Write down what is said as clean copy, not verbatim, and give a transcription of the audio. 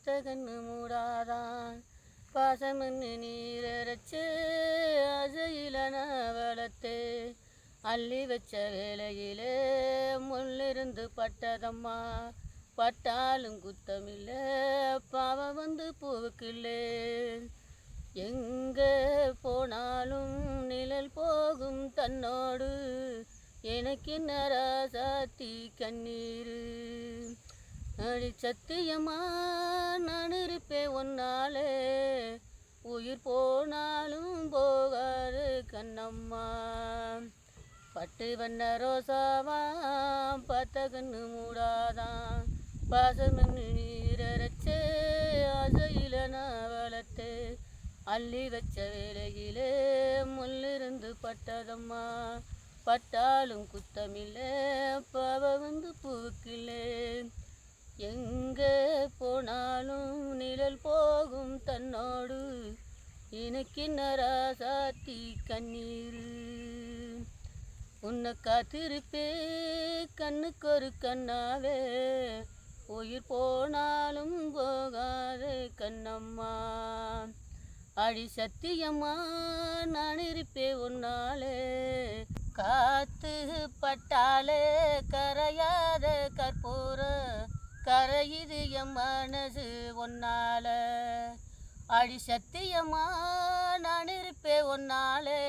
பார்த்த கண்ணு மூடாதான் பாசமண்ணு நீரரைச்சு அசையில வளர்த்து அள்ளி வச்ச வேளையிலே முள்ளிருந்து பட்டதம்மா பட்டாலும் குத்தமில்ல பாவம் வந்து பூவுக்கில்லே எங்கே போனாலும் நிழல் போகும் தன்னோடு எனக்கு நராசாத்தி கண்ணீர் அடி சத்தியமா நான் இருப்பேன் ஒன்னாலே உயிர் போனாலும் போகாது கண்ணம்மா பட்டு வண்ண ரோசாவாம் பார்த்த கண்ணு மூடாதான் பாசமண்ணு நீரரைச்சே ஆசையில நான் வளர்த்து அள்ளி வச்ச வேளையிலே முள்ளிருந்து பட்டதம்மா பட்டாலும் குத்தமில்லை பாவ வந்து பூவுக்கில்லே எங்கே போனாலும் நிழல் போகும் தன்னோடு எனக்கு நராசாத்தி கண்ணீர் உன்னை காத்திருப்பே கண்ணுக்கு ஒரு கண்ணாவே உயிர் போனாலும் போகாதே கண்ணம்மா அடி சத்தியம்மா நான் இருப்பே உன்னாலே காத்து பட்டாலே கரையாத கற்பூர கரையுது என் மனசு ஒன்னால அடி சத்தியம்மா நான் இருப்பே ஒன்னாலே